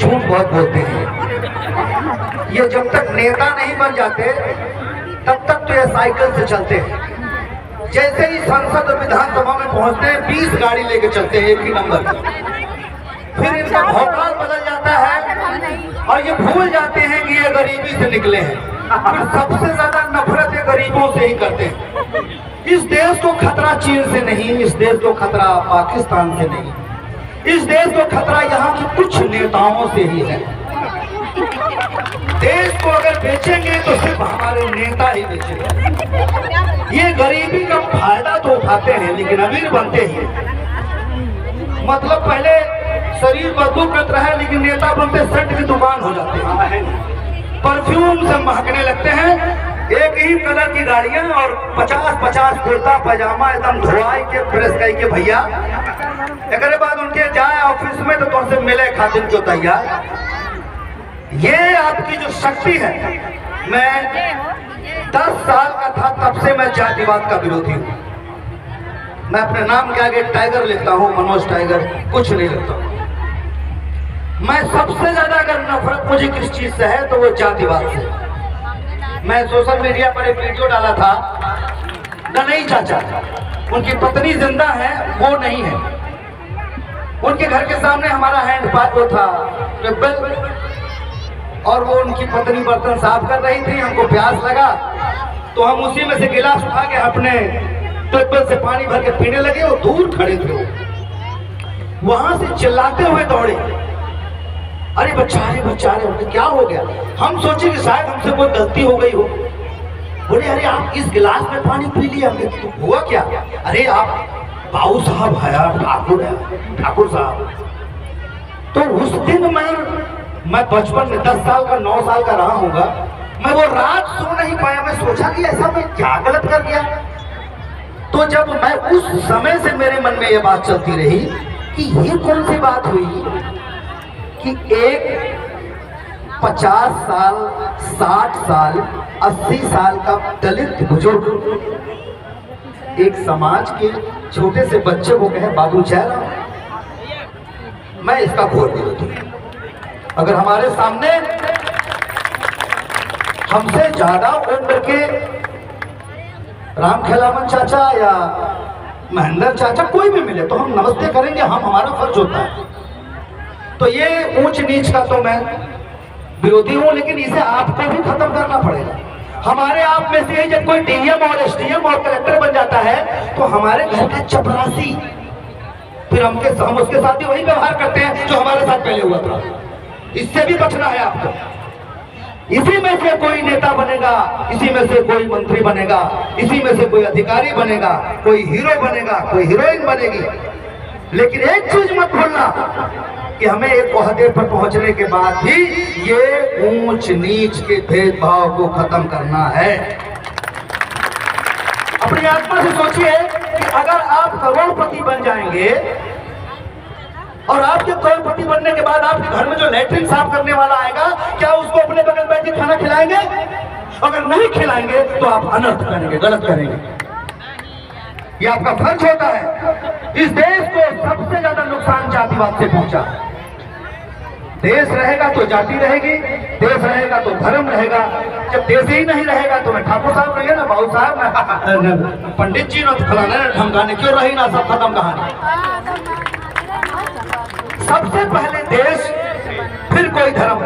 झूठ बहुत बोलते हैं। ये जब तक नेता नहीं बन जाते तब तक तो ये साइकिल से चलते हैं। जैसे ही संसद और विधानसभा में पहुंचते हैं 20 गाड़ी लेके चलते हैं, एक ही नंबर की। फिर इनका भौकाल बदल जाता है और ये भूल जाते हैं कि ये गरीबी से निकले हैं। फिर सबसे ज्यादा नफरत ये गरीबों से ही करते हैं। इस देश को खतरा चीन से नहीं, इस देश को खतरा पाकिस्तान से नहीं, इस देश को खतरा यहाँ के कुछ नेताओं से ही है। देश को अगर बेचेंगे तो सिर्फ हमारे नेता ही बेचेंगे। ये गरीबी का फायदा तो उठाते हैं लेकिन अमीर बनते ही। मतलब पहले शरीर बदबू करता है लेकिन नेता बनते सेंट की दुकान हो जाते हैं, परफ्यूम से महकने लगते हैं, एक ही कलर की गाड़ियां और 50-50 कुर्ता पजामा एकदम धोआई के प्रेस कई के भैया। एक बाद उनके जाए ऑफिस में तो तुमसे मिले खातिर क्यों तैयार। ये आपकी जो शक्ति है। मैं 10 साल का था तब से मैं जातिवाद का विरोधी हूँ। मैं अपने नाम के आगे टाइगर लिखता हूँ, मनोज टाइगर, कुछ नहीं लिखता हूँ। मैं सबसे ज्यादा अगर नफरत मुझे किस चीज से है तो वो जातिवाद से। मैं सोशल मीडिया पर एक वीडियो डाला था, गनई चाचा, उनकी पत्नी जिंदा है, वो नहीं है। उनके घर के सामने हमारा हैंडपंप था और वो उनकी पत्नी बर्तन साफ कर रही थी। हमको प्यास लगा तो हम उसी में से गिलास उठा के अपने ट्यूबवेल से पानी भर के पीने लगे। और दूर खड़े थे, वहां से चिल्लाते हुए दौड़े, अरे बच्चा क्या हो गया। हम सोचे कि शायद हमसे कोई गलती हो गई हो। बोले अरे आप इस गिलास में पानी पी लिया। तो हुआ क्या। अरे आप बाबू साहब है, ठाकुर साहब। तो उस दिन मैं बचपन में 10 साल का 9 साल का रहा हूँगा, मैं वो रात सो नहीं पाया। मैं सोचा कि ऐसा मैं क्या गलत कर गया। तो जब मैं उस समय से मेरे मन में ये बात चलती रही कि ये कौन सी बात हुई कि एक 50 साल 60 साल 80 साल का दलित बुजुर्ग एक समाज के छोटे से बच्चे को कहे बाबू जयराम। मैं इसका घोर विरोधी हूं। अगर हमारे सामने हमसे ज्यादा उम्र के राम खेलावन चाचा या महेंद्र चाचा कोई भी मिले तो हम नमस्ते करेंगे, हमारा फर्ज होता है। तो ये ऊंच नीच का तो मैं विरोधी हूं, लेकिन इसे आपको भी खत्म करना पड़ेगा। हमारे आप में से जब कोई डीएम और एसडीएम और कलेक्टर बन जाता है तो हमारे घर का चपरासी, फिर हम उसके साथ ही वही व्यवहार करते हैं जो हमारे साथ पहले हुआ था। इससे भी बचना है आपको। इसी में से कोई नेता बनेगा, इसी में से कोई मंत्री बनेगा, इसी में से कोई अधिकारी बनेगा, कोई हीरो बनेगा, कोई हीरोइन बनेगी। लेकिन एक चीज मत भूलना कि हमें एक ओहदे पर पहुंचने के बाद भी ये ऊंच नीच के भेदभाव को खत्म करना है। अपनी आत्मा से सोचिए कि अगर आप करोड़पति बन जाएंगे और आपके करोड़पति बनने के बाद आपके घर में जो लैट्रिन साफ करने वाला आएगा, क्या उसको अपने बगल बैठ के खाना खिलाएंगे? अगर नहीं खिलाएंगे तो आप अनर्थ करेंगे, गलत करेंगे। ये आपका फर्ज होता है। इस देश को सबसे ज्यादा नुकसान जातिवाद से पहुंचा। देश रहेगा तो जाति रहेगी, देश रहेगा तो धर्म रहेगा। जब देश ही नहीं रहेगा तो मैं ठाकुर साहब रहिए ना, बाबू साहब, पंडित जी ना फलाने ढमकाने क्यों रही ना, सब खत्म कहानी। सबसे पहले देश, फिर कोई धर्म।